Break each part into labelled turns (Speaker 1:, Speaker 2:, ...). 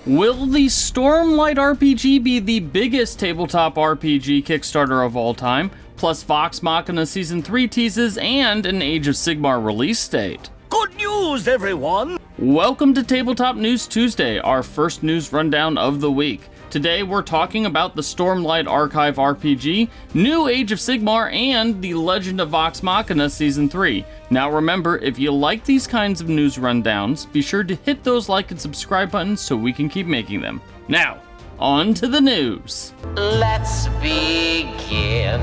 Speaker 1: Will the Stormlight RPG be the biggest tabletop RPG Kickstarter of all time, plus Vox Machina Season 3 teases and an Age of Sigmar release date?
Speaker 2: Good news, everyone!
Speaker 1: Welcome to Tabletop News Tuesday, our first news rundown of the week. Today we're talking about the Stormlight Archive RPG, new Age of Sigmar, and the Legend of Vox Machina Season 3. Now remember, if you like these kinds of news rundowns, be sure to hit those like and subscribe buttons so we can keep making them. Now, on to the news.
Speaker 2: Let's begin.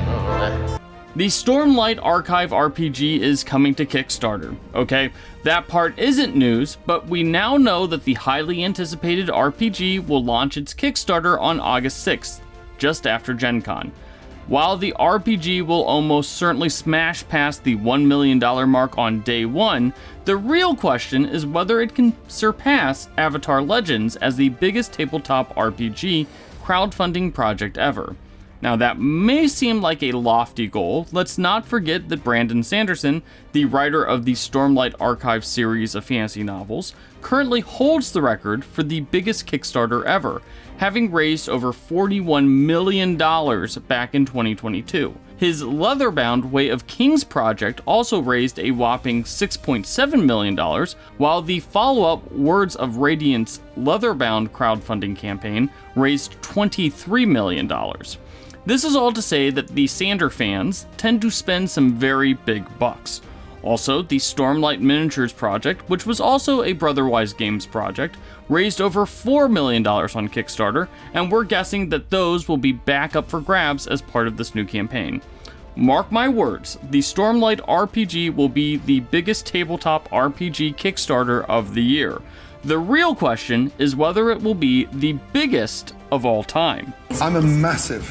Speaker 1: The Stormlight Archive RPG is coming to Kickstarter. Okay, that part isn't news, but we now know that the highly anticipated RPG will launch its Kickstarter on August 6th, just after Gen Con. While the RPG will almost certainly smash past the $1 million mark on day one, the real question is whether it can surpass Avatar Legends as the biggest tabletop RPG crowdfunding project ever. Now that may seem like a lofty goal. Let's not forget that Brandon Sanderson, the writer of the Stormlight Archive series of fantasy novels, currently holds the record for the biggest Kickstarter ever, having raised over $41 million back in 2022. His leather-bound Way of Kings project also raised a whopping $6.7 million, while the follow-up Words of Radiance leather-bound crowdfunding campaign raised $23 million. This is all to say that the Sander fans tend to spend some very big bucks. Also, the Stormlight Miniatures project, which was also a Brotherwise Games project, raised over $4 million on Kickstarter, and we're guessing that those will be back up for grabs as part of this new campaign. Mark my words, the Stormlight RPG will be the biggest tabletop RPG Kickstarter of the year. The real question is whether it will be the biggest of all time.
Speaker 3: I'm a massive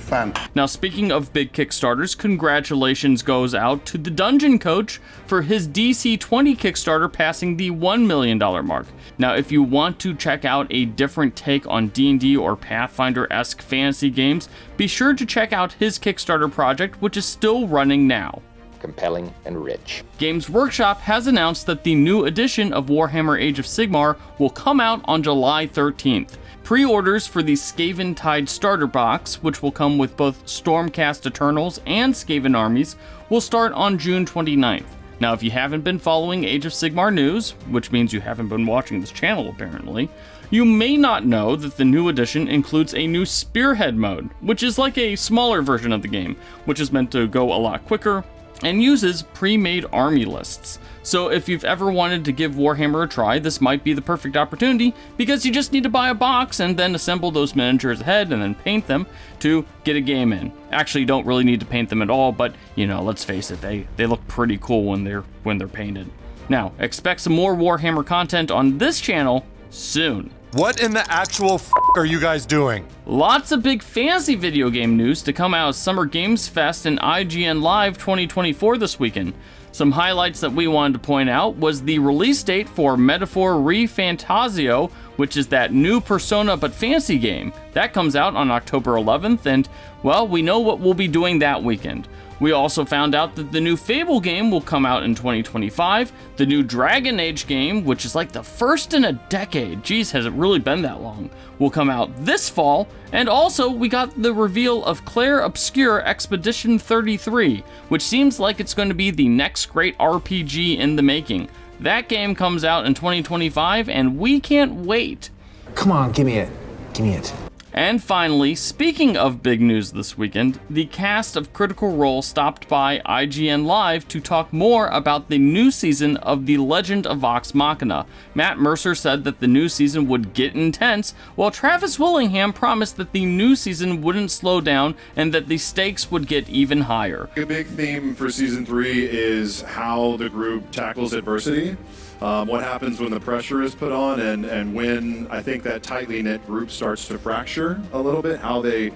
Speaker 3: fan.
Speaker 1: Now, speaking of big Kickstarters, congratulations goes out to the Dungeon Coach for his DC 20 Kickstarter passing the $1 million mark. Now, if you want to check out a different take on D&D or Pathfinder-esque fantasy games, be sure to check out his Kickstarter project, which is still running now.
Speaker 4: Compelling and rich.
Speaker 1: Games Workshop has announced that the new edition of Warhammer Age of Sigmar will come out on July 13th. Pre-orders for the Skaventide starter box, which will come with both Stormcast Eternals and Skaven armies, will start on June 29th. Now, if you haven't been following Age of Sigmar news, which means you haven't been watching this channel apparently, you may not know that the new edition includes a new Spearhead mode, which is like a smaller version of the game, which is meant to go a lot quicker, and uses pre-made army lists. So if you've ever wanted to give Warhammer a try, this might be the perfect opportunity, because you just need to buy a box and then assemble those miniatures ahead and then paint them to get a game in. Actually, you don't really need to paint them at all, but you know, let's face it, they look pretty cool when they're painted. Now, expect some more Warhammer content on this channel soon.
Speaker 5: What in the actual f*** are you guys doing?
Speaker 1: Lots of big fantasy video game news to come out of Summer Games Fest and IGN Live 2024 this weekend. Some highlights that we wanted to point out was the release date for Metaphor Re-Fantasio, which is that new Persona but fantasy game. That comes out on October 11th, and, well, we know what we'll be doing that weekend. We also found out that the new Fable game will come out in 2025, the new Dragon Age game, which is like the first in a decade, geez, has it really been that long, will come out this fall, and also we got the reveal of Claire Obscure Expedition 33, which seems like it's going to be the next great RPG in the making. That game comes out in 2025, and we can't wait.
Speaker 6: Come on, give me it. Give me it.
Speaker 1: And finally, speaking of big news this weekend, the cast of Critical Role stopped by IGN Live to talk more about the new season of The Legend of Vox Machina. Matt Mercer said that the new season would get intense, while Travis Willingham promised that the new season wouldn't slow down and that the stakes would get even higher.
Speaker 7: A big theme for Season 3 is how the group tackles adversity. What happens when the pressure is put on and when I think that tightly knit group starts to fracture a little bit, how they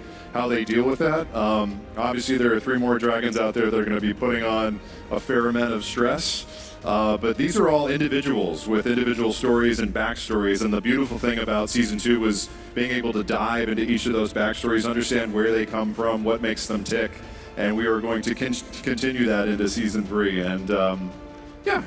Speaker 7: deal with that. Obviously there are 3 more dragons out there that are going to be putting on a fair amount of stress, but these are all individuals with individual stories and backstories, and the beautiful thing about Season 2 was being able to dive into each of those backstories, understand where they come from, what makes them tick, and we are going to continue that into Season 3, and yeah.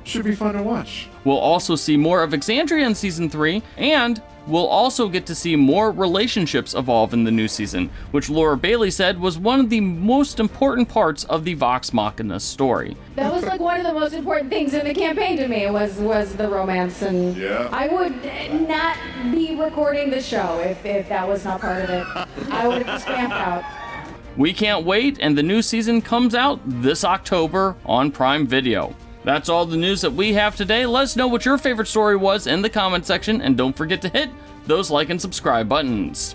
Speaker 7: Should be fun to watch.
Speaker 1: We'll also see more of Exandria in Season 3, and we'll also get to see more relationships evolve in the new season, which Laura Bailey said was one of the most important parts of the Vox Machina story.
Speaker 3: That was like one of the most important things in the campaign to me was the romance, and
Speaker 7: Yeah.
Speaker 3: I would not be recording the show if that was not part of it. I would have stamped out.
Speaker 1: We can't wait, and the new season comes out this October on Prime Video. That's all the news that we have today. Let us know what your favorite story was in the comment section, and don't forget to hit those like and subscribe buttons.